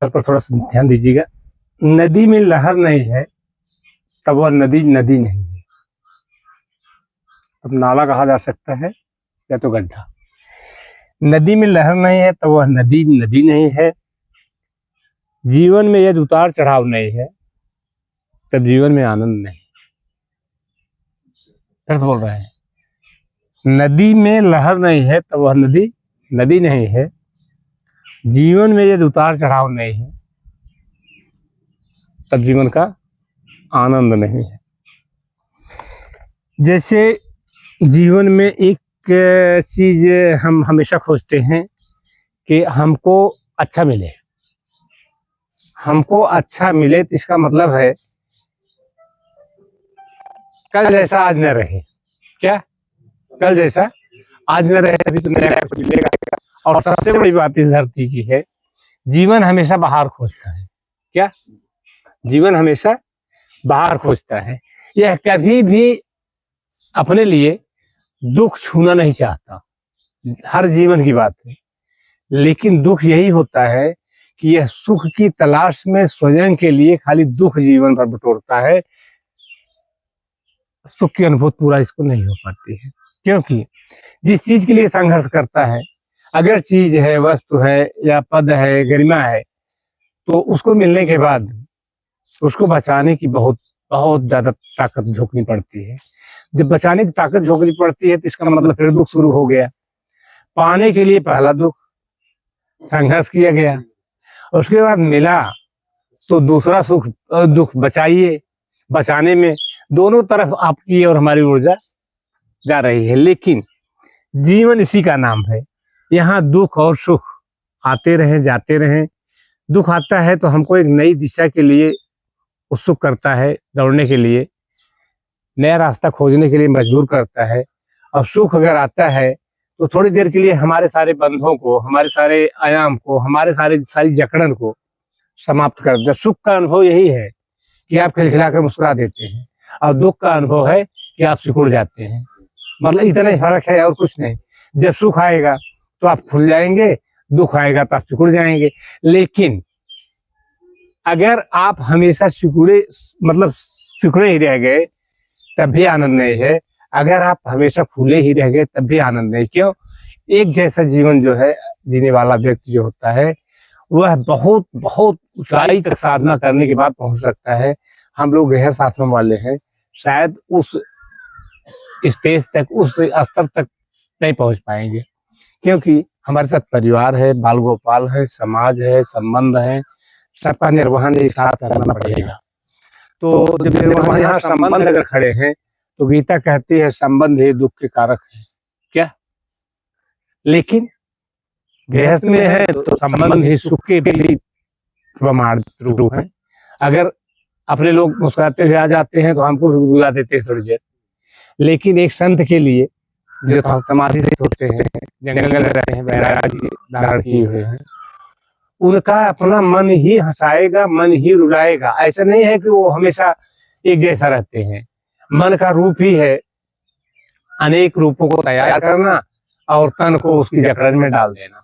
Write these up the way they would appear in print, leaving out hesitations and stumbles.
पर थोड़ा सा ध्यान दीजिएगा। नदी में लहर नहीं है तब वह नदी नदी नहीं है। अब नाला कहा जा सकता है या तो गड्ढा। नदी में लहर नहीं है तब वह नदी नदी नहीं है। जीवन में यदि उतार चढ़ाव नहीं है तब जीवन में आनंद नहीं। फिर से बोल रहे हैं, नदी में लहर नहीं है तब वह नदी नदी नहीं है। जीवन में यदि उतार चढ़ाव नहीं है तब जीवन का आनंद नहीं है। जैसे जीवन में एक चीज हम हमेशा खोजते हैं कि हमको अच्छा मिले। हमको अच्छा मिले तो इसका मतलब है कल जैसा आज न रहे। क्या? कल जैसा आज न रहे, अभी तो नया कुछ मिलेगा। और सबसे बड़ी बात इस धरती की है, जीवन हमेशा बाहर खोजता है। क्या? जीवन हमेशा बाहर खोजता है। यह कभी भी अपने लिए दुख छूना नहीं चाहता। हर जीवन की बात है। लेकिन दुख यही होता है कि यह सुख की तलाश में स्वयं के लिए खाली दुख जीवन भर बटोरता है। सुख की अनुभूति पूरा इसको नहीं हो पाती है, क्योंकि जिस चीज के लिए संघर्ष करता है, अगर चीज है, वस्तु है या पद है, गरिमा है, तो उसको मिलने के बाद उसको बचाने की बहुत बहुत ज्यादा ताकत झोंकनी पड़ती है। जब बचाने की ताकत झोंकनी पड़ती है तो इसका मतलब फिर दुख शुरू हो गया। पाने के लिए पहला दुख, संघर्ष किया गया, उसके बाद मिला तो दूसरा सुख दुख बचाइए। बचाने में दोनों तरफ आपकी और हमारी ऊर्जा जा रही है। लेकिन जीवन इसी का नाम है, यहाँ दुख और सुख आते रहें जाते रहें। दुख आता है तो हमको एक नई दिशा के लिए उत्सुक करता है, दौड़ने के लिए, नया रास्ता खोजने के लिए मजबूर करता है। और सुख अगर आता है तो थोड़ी देर के लिए हमारे सारे बंधों को, हमारे सारे आयाम को, हमारे सारी जकड़न को समाप्त कर देता है। सुख का अनुभव यही है कि आप खिलखिलाकर मुस्कुरा देते हैं, और दुख का अनुभव है कि आप सिकुड़ जाते हैं। मतलब इतना ही फर्क है और कुछ नहीं। जब सुख आएगा तो आप खुल जाएंगे, दुख आएगा तो आप सिकुड़ जाएंगे। लेकिन अगर आप हमेशा सिकुड़े ही रह गए तब भी आनंद नहीं है। अगर आप हमेशा खुले ही रह गए तब भी आनंद नहीं। क्यों? एक जैसा जीवन जो है जीने वाला व्यक्ति जो होता है वह बहुत बहुत ऊंचाई तक साधना करने के बाद पहुंच सकता है। हम लोग गृहस्थ आश्रम वाले हैं, शायद उस स्टेज तक, उस स्तर तक नहीं पहुंच पाएंगे, क्योंकि हमारे साथ परिवार है, बाल गोपाल है, समाज है, संबंध है, सबका निर्वहन एक साथ करना पड़ेगा। तो जब निर्वहन यहाँ संबंध अगर खड़े हैं तो गीता कहती है संबंध ही दुख के कारक है। क्या? लेकिन गृहस्थ में है तो संबंध ही सुख के भी प्रमाण रूप है। अगर अपने लोग मुस्कुराते हुए आ जाते हैं तो हमको भी बुला देते हैं थोड़ी देर। लेकिन एक संत के लिए जो समाधि से होते हैं, जंगल में रहते हैं, वैराग्य धारण किए हुए हैं, उनका अपना मन ही हंसाएगा, मन ही रुलाएगा। ऐसा नहीं है कि वो हमेशा एक जैसा रहते हैं। मन का रूप ही है अनेक रूपों को तैयार करना और तन को उसकी जकड़न में डाल देना।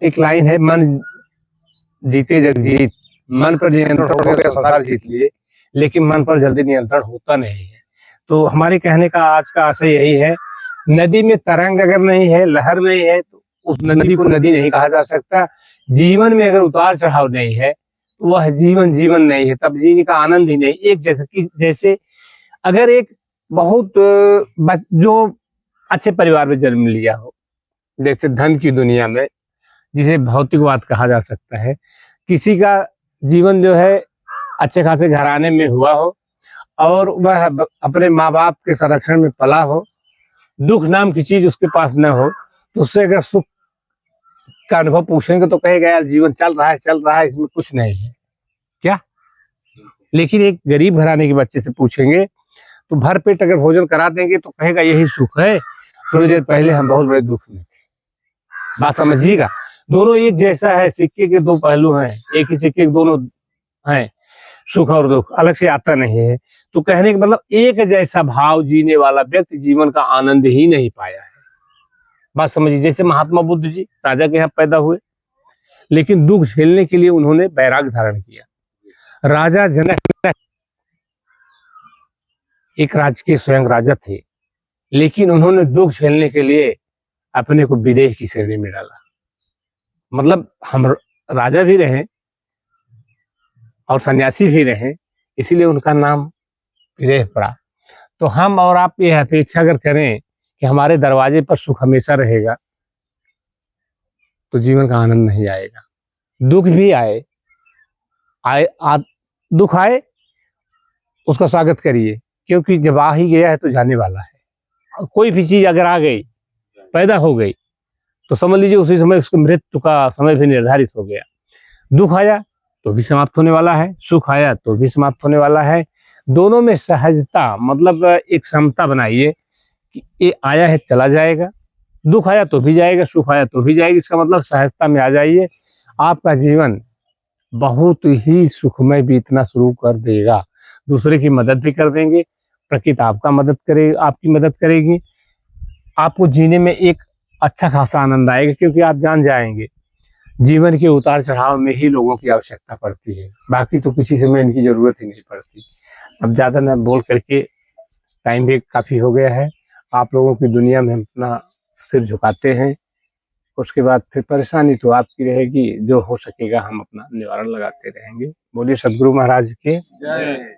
एक लाइन है, मन जीते जग जीत। मन पर नियंत्रण हो गया, संसार जीत लिए। लेकिन मन पर जल्दी नियंत्रण होता नहीं है। तो हमारे कहने का आज का आशय यही है, नदी में तरंग अगर नहीं है, लहर नहीं है, तो उस नदी को नदी नहीं कहा जा सकता। जीवन में अगर उतार चढ़ाव नहीं है तो वह जीवन जीवन नहीं है, तब जीने का आनंद ही नहीं। एक जैसे अगर एक बहुत जो अच्छे परिवार में जन्म लिया हो, जैसे धन की दुनिया में जिसे भौतिकवाद कहा जा सकता है, किसी का जीवन जो है अच्छे खासे घराने में हुआ हो और वह अपने माँ बाप के संरक्षण में पला हो, दुख नाम की चीज उसके पास न हो, तो उससे अगर सुख का अनुभव पूछेंगे तो कहेगा यार जीवन चल रहा है, इसमें कुछ नहीं है। क्या? लेकिन एक गरीब घराने के बच्चे से पूछेंगे तो भर पेट अगर भोजन करा देंगे तो कहेगा यही सुख है, थोड़ी देर पहले हम बहुत बड़े दुख में थे। बात समझिएगा, दोनों एक जैसा है, सिक्के के दो पहलू हैं, एक ही सिक्के के दोनों हैं। सुख और दुख अलग से आता नहीं है। तो कहने का मतलब एक जैसा भाव जीने वाला व्यक्ति जीवन का आनंद ही नहीं पाया है। बात समझिए, जैसे महात्मा बुद्ध जी राजा के यहाँ पैदा हुए, लेकिन दुख झेलने के लिए उन्होंने वैराग्य धारण किया। राजा जनक एक राज्य के स्वयं राजा थे, लेकिन उन्होंने दुख झेलने के लिए अपने को विदेह की श्रेणी में डाला। मतलब हम राजा भी रहे और सन्यासी भी रहे, इसीलिए उनका नाम विदेह पड़ा। तो हम और आप ये अपेक्षा अगर करें कि हमारे दरवाजे पर सुख हमेशा रहेगा, तो जीवन का आनंद नहीं आएगा। दुख भी आए दुख आए उसका स्वागत करिए, क्योंकि जब आ ही गया है तो जाने वाला है। कोई भी चीज अगर आ गई, पैदा हो गई, तो समझ लीजिए उसी समय उसके मृत्यु का समय भी निर्धारित हो गया। दुख आया तो भी समाप्त होने वाला है, सुख आया तो भी समाप्त होने वाला है। दोनों में सहजता, मतलब एक समता बनाइए कि ये आया है चला जाएगा, दुख आया तो भी जाएगा, सुख आया तो भी जाएगा। इसका मतलब सहजता में आ जाइए, आपका जीवन बहुत ही सुखमय बीतना शुरू कर देगा। दूसरे की मदद भी कर देंगे, प्रकृति आपकी मदद करेगी। आपको जीने में एक अच्छा खासा आनंद आएगा, क्योंकि आप जान जाएंगे जीवन के उतार चढ़ाव में ही लोगों की आवश्यकता पड़ती है, बाकी तो किसी समय इनकी जरूरत ही नहीं पड़ती। अब ज्यादा न बोल करके, टाइम भी काफी हो गया है। आप लोगों की दुनिया में हम अपना सिर झुकाते हैं, उसके बाद फिर परेशानी तो आपकी रहेगी, जो हो सकेगा हम अपना निवारण लगाते रहेंगे। बोलिए सदगुरु महाराज के जय।